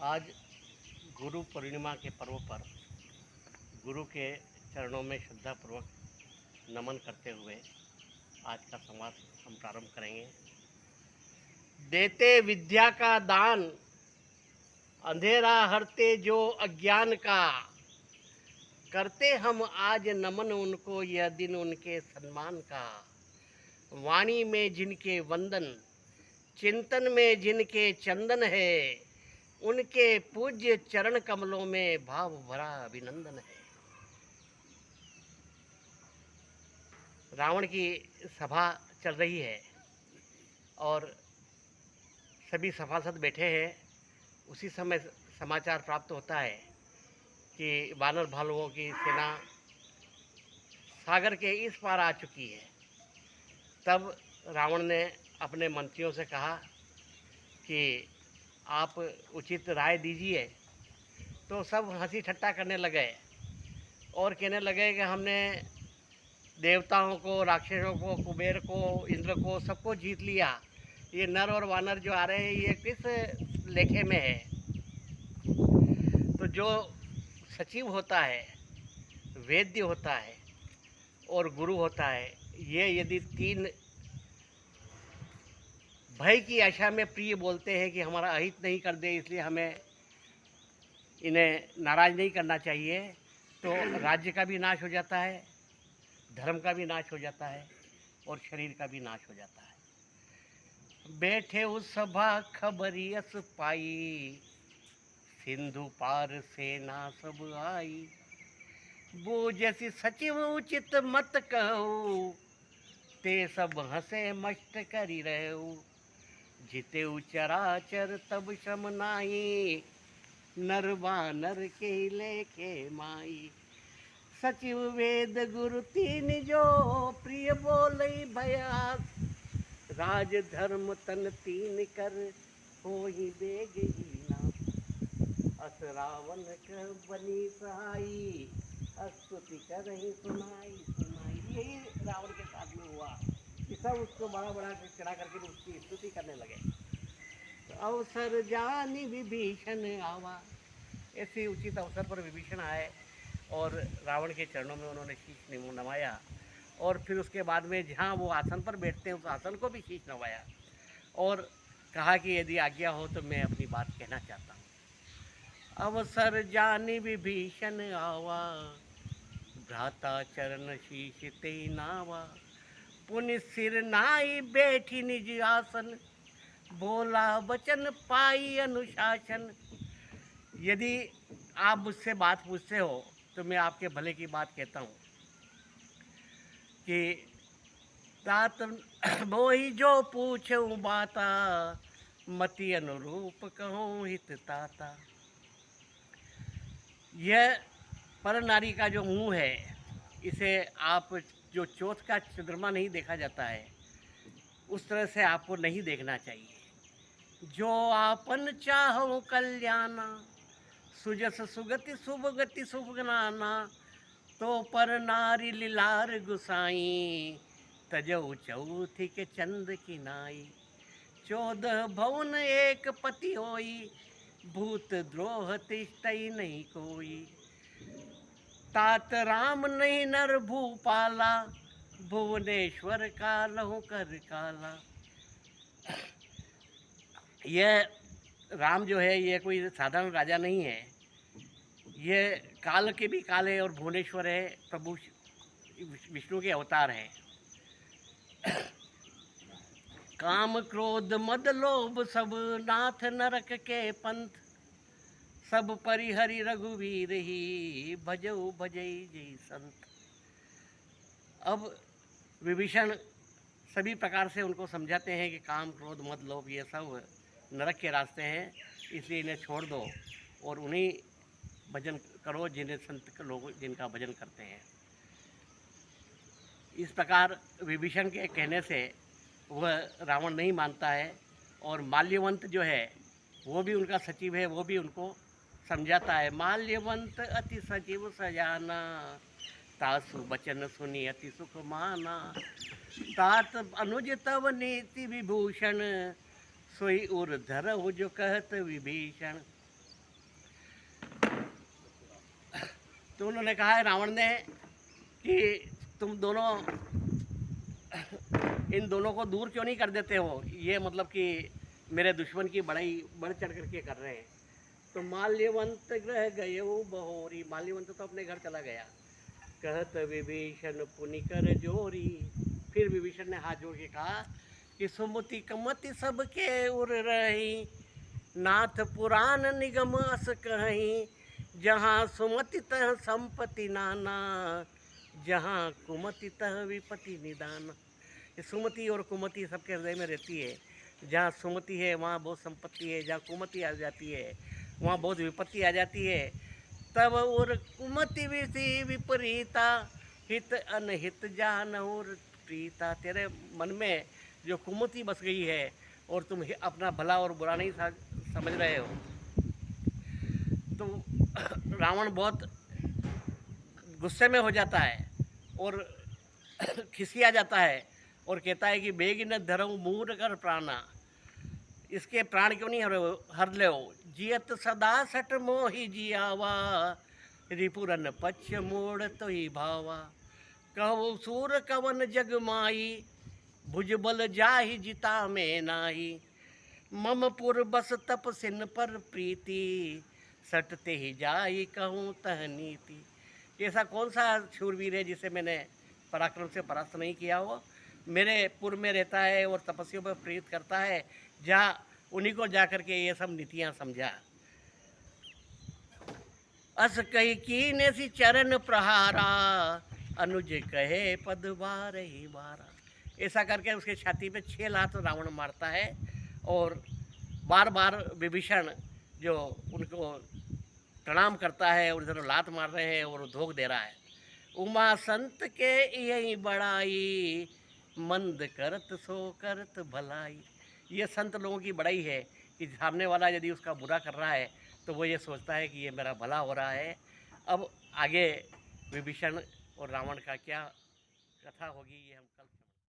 आज गुरु पूर्णिमा के पर्व पर गुरु के चरणों में श्रद्धापूर्वक नमन करते हुए आज का संवाद हम प्रारंभ करेंगे। देते विद्या का दान, अंधेरा हरते जो अज्ञान का, करते हम आज नमन उनको, यह दिन उनके सम्मान का। वाणी में जिनके वंदन, चिंतन में जिनके चंदन है, उनके पूज्य चरण कमलों में भाव भरा अभिनंदन है। रावण की सभा चल रही है और सभी सभासद बैठे हैं। उसी समय समाचार प्राप्त होता है कि वानर भालुओं की सेना सागर के इस पार आ चुकी है। तब रावण ने अपने मंत्रियों से कहा कि आप उचित राय दीजिए। तो सब हंसी ठट्टा करने लगे और कहने लगे कि हमने देवताओं को, राक्षसों को, कुबेर को, इंद्र को, सबको जीत लिया। ये नर और वानर जो आ रहे हैं ये किस लेखे में है। तो जो सचिव होता है, वैद्य होता है और गुरु होता है, ये यदि तीन भय की आशा में प्रिय बोलते हैं कि हमारा अहित नहीं कर दे, इसलिए हमें इन्हें नाराज़ नहीं करना चाहिए, तो राज्य का भी नाश हो जाता है, धर्म का भी नाश हो जाता है और शरीर का भी नाश हो जाता है। बैठे उस सभा खबरियस पाई, सिंधु पार सेना सब आई। वो जैसी सचिव उचित मत कहो, ते सब हंसे मस्त करी रहो। जिते चराचर तब शम नाई, नर वानर के लेखे माई। सचिव वेद गुरु तीन जो, प्रिय बोलई भयास। राज धर्म तन तीन कर, होई बेग हीना। अस रावण क बनी सहाई, स्तुति करहि सुनाई सुनाई। यही रावण के साथ में हुआ कि सब उसको बड़ा बड़ा चढ़ा करके उसकी स्तुति करने लगे। तो अवसर जानी विभीषण आवा, ऐसे उचित अवसर पर विभीषण आए और रावण के चरणों में उन्होंने शीश नवाया। और फिर उसके बाद में जहाँ वो आसन पर बैठते हैं उस आसन को भी शीश नवाया और कहा कि यदि आज्ञा हो तो मैं अपनी बात कहना चाहता हूँ। अवसर जानी विभीषण आवा, भ्राता चरण शीश ते नावा। पुनि सिर नाई बैठी निज आसन, बोला वचन पाई अनुशासन। यदि आप मुझसे बात पूछते हो तो मैं आपके भले की बात कहता हूँ कि तात मोहि जो पूछूं बाता, मति अनुरूप कहूँ हित ताता। यह पर नारी का जो मुँह है, इसे आप जो चौथ का चंद्रमा नहीं देखा जाता है उस तरह से आपको नहीं देखना चाहिए। जो आपन चाहो कल्याणा, सुजस सुगति शुभगति शुभगनाना। तो पर नारी लीलार गुसाई, तजऊ चौथी के चंद की नाई। 14 भवन एक पति होई, भूत द्रोह तिष्ठई नहीं कोई। तात राम नहीं नर भूपाला, भुवनेश्वर का लहु कर काला। यह राम जो है ये कोई साधारण राजा नहीं है, ये काल के भी काल है और भुवनेश्वर है, प्रभु विष्णु के अवतार हैं। काम क्रोध मद लोभ सब, नाथ नरक के पंथ। सब परिहरि रघुवीर ही, भजऊ भजई जय संत। अब विभीषण सभी प्रकार से उनको समझाते हैं कि काम क्रोध मद लोभ ये सब नरक के रास्ते हैं, इसलिए इन्हें छोड़ दो और उन्हीं भजन करो जिन्हें संत लोग जिनका भजन करते हैं। इस प्रकार विभीषण के कहने से वह रावण नहीं मानता है और माल्यवंत जो है वो भी उनका सचिव है, वो भी उनको समझाता है। माल्यवंत अति सचिव सजाना, तासु बचन सुनी अति सुख माना। तात अनुज तव नीति विभूषण, सोई उर धरहु जो कहत विभीषण। तो उन्होंने कहा है रावण ने कि तुम दोनों इन दोनों को दूर क्यों नहीं कर देते हो, ये मतलब कि मेरे दुश्मन की बड़ाई बढ़ चढ़ करके कर रहे हैं। तो माल्यवंत रह गए बहोरी, माल्यवंत तो अपने घर चला गया। कहत विभीषण पुनि कर जोरी, फिर विभीषण ने हाथ जोड़ के कहा कि सुमति कमति सबके उर रही, नाथ पुराण निगम अस कहीं, जहाँ सुमति तह संपत्ति नाना, जहाँ कुमति तह विपत्ति निदान। सुमति और कुमति सबके हृदय में रहती है। जहाँ सुमति है वहाँ बहुत संपत्ति है, जहाँ कुमति आ जाती है वहाँ बहुत विपत्ति आ जाती है। तब और कुमति विधि विपरीता, हित अनहित जान और प्रीता। तेरे मन में जो कुमति बस गई है और तुम अपना भला और बुरा नहीं समझ रहे हो। तो रावण बहुत गुस्से में हो जाता है और खिसिया जाता है और कहता है कि बेग न धरऊ मूर कर प्राणा, इसके प्राण क्यों नहीं हर ले हो। जियत सदा सट मोहि जियावा, रिपुरन पक्ष मोड़ तो ही भावा। कहो सूर कवन जग माई, भुजबल जाहि जिता में नाही। मम पुर बस तप सिन पर प्रीति, सटते ही जाई कहूँ तह नीति। ऐसा कौन सा शूरवीर है जिसे मैंने पराक्रम से परास्त नहीं किया हो। मेरे पुर में रहता है और तपस्या पर प्रेरित करता है, जहाँ उन्हीं को जा करके ये सब नीतियाँ समझा। अस कही कीने सी चरण प्रहारा, अनुज कहे पद बार ही बारा। ऐसा करके उसके छाती पे 6 लात रावण मारता है और बार बार विभीषण जो उनको प्रणाम करता है और इधर लात मार रहे हैं और धोख दे रहा है। उमा संत के यही बड़ाई, मंद करत सो करत भलाई। ये संत लोगों की बड़ाई है कि सामने वाला यदि उसका बुरा कर रहा है तो वो ये सोचता है कि ये मेरा भला हो रहा है। अब आगे विभीषण और रावण का क्या कथा होगी ये हम कल